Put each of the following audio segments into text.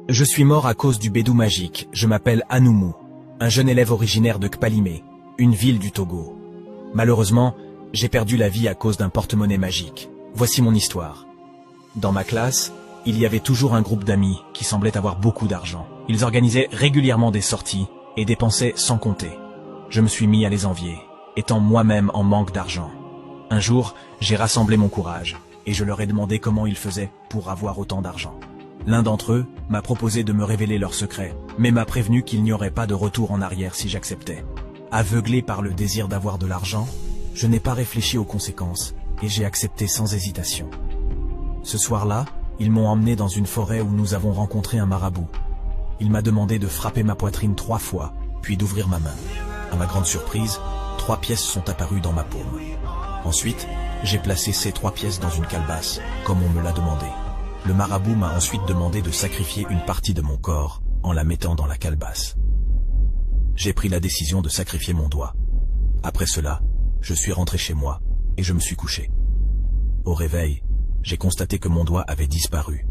Je suis mort à cause du bédou magique. Je m'appelle Anoumou, un jeune élève originaire de Kpalimé, une ville du Togo. Malheureusement, j'ai perdu la vie à cause d'un porte-monnaie magique. Voici mon histoire. Dans ma classe, il y avait toujours un groupe d'amis qui semblaient avoir beaucoup d'argent. Ils organisaient régulièrement des sorties et dépensaient sans compter. Je me suis mis à les envier, étant moi-même en manque d'argent. Un jour, j'ai rassemblé mon courage et je leur ai demandé comment ils faisaient pour avoir autant d'argent. L'un d'entre eux m'a proposé de me révéler leur secret, mais m'a prévenu qu'il n'y aurait pas de retour en arrière si j'acceptais. Aveuglé par le désir d'avoir de l'argent, je n'ai pas réfléchi aux conséquences et j'ai accepté sans hésitation. Ce soir-là, ils m'ont emmené dans une forêt où nous avons rencontré un marabout. Il m'a demandé de frapper ma poitrine 3 fois, puis d'ouvrir ma main. À ma grande surprise, 3 pièces sont apparues dans ma paume. Ensuite, j'ai placé ces 3 pièces dans une calebasse, comme on me l'a demandé. Le marabout m'a ensuite demandé de sacrifier une partie de mon corps en la mettant dans la calebasse. J'ai pris la décision de sacrifier mon doigt. Après cela, je suis rentré chez moi et je me suis couché. Au réveil, j'ai constaté que mon doigt avait disparu,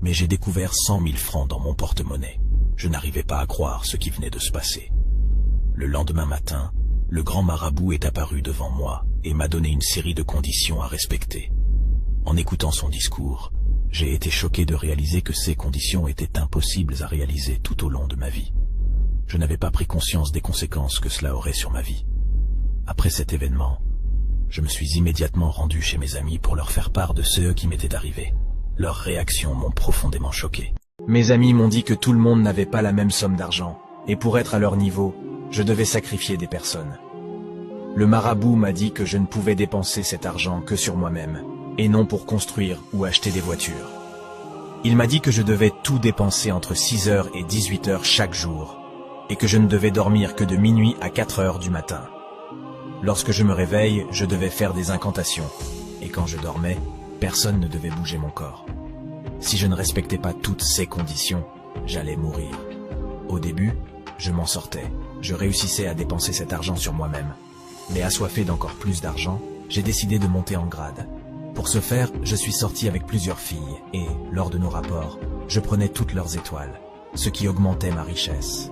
mais j'ai découvert 100 000 francs dans mon porte-monnaie. Je n'arrivais pas à croire ce qui venait de se passer. Le lendemain matin, le grand marabout est apparu devant moi et m'a donné une série de conditions à respecter. En écoutant son discours, j'ai été choqué de réaliser que ces conditions étaient impossibles à réaliser tout au long de ma vie. Je n'avais pas pris conscience des conséquences que cela aurait sur ma vie. Après cet événement, je me suis immédiatement rendu chez mes amis pour leur faire part de ce qui m'était arrivé. Leurs réactions m'ont profondément choqué. Mes amis m'ont dit que tout le monde n'avait pas la même somme d'argent, et pour être à leur niveau, je devais sacrifier des personnes. Le marabout m'a dit que je ne pouvais dépenser cet argent que sur moi-même, et non pour construire ou acheter des voitures. Il m'a dit que je devais tout dépenser entre 6h et 18h chaque jour, et que je ne devais dormir que de minuit à 4h du matin. Lorsque je me réveille, je devais faire des incantations, et quand je dormais, personne ne devait bouger mon corps. Si je ne respectais pas toutes ces conditions, j'allais mourir. Au début, je m'en sortais, je réussissais à dépenser cet argent sur moi-même. Mais assoiffé d'encore plus d'argent, j'ai décidé de monter en grade. Pour ce faire, je suis sorti avec plusieurs filles, et, lors de nos rapports, je prenais toutes leurs étoiles, ce qui augmentait ma richesse.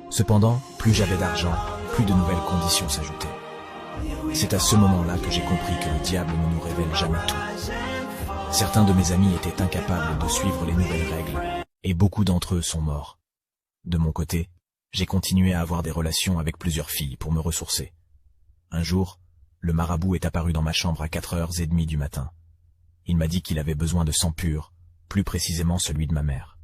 Cependant, plus j'avais d'argent, plus de nouvelles conditions s'ajoutaient. C'est à ce moment-là que j'ai compris que le diable ne nous révèle jamais tout. Certains de mes amis étaient incapables de suivre les nouvelles règles, et beaucoup d'entre eux sont morts. De mon côté, j'ai continué à avoir des relations avec plusieurs filles pour me ressourcer. Un jour, le marabout est apparu dans ma chambre à 4h30 du matin. Il m'a dit qu'il avait besoin de sang pur, plus précisément celui de ma mère.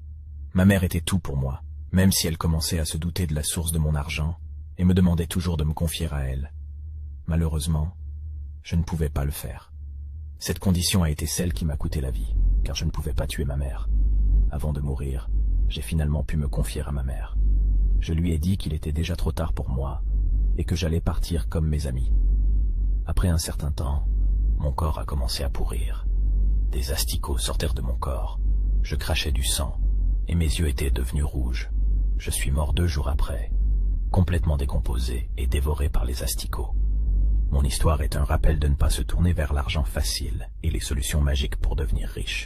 Ma mère était tout pour moi, même si elle commençait à se douter de la source de mon argent, et me demandait toujours de me confier à elle. Malheureusement, je ne pouvais pas le faire. Cette condition a été celle qui m'a coûté la vie, car je ne pouvais pas tuer ma mère. Avant de mourir, j'ai finalement pu me confier à ma mère. Je lui ai dit qu'il était déjà trop tard pour moi, et que j'allais partir comme mes amis. Après un certain temps, mon corps a commencé à pourrir. Des asticots sortirent de mon corps, je crachais du sang, et mes yeux étaient devenus rouges. Je suis mort 2 jours après, complètement décomposé et dévoré par les asticots. Mon histoire est un rappel de ne pas se tourner vers l'argent facile et les solutions magiques pour devenir riche.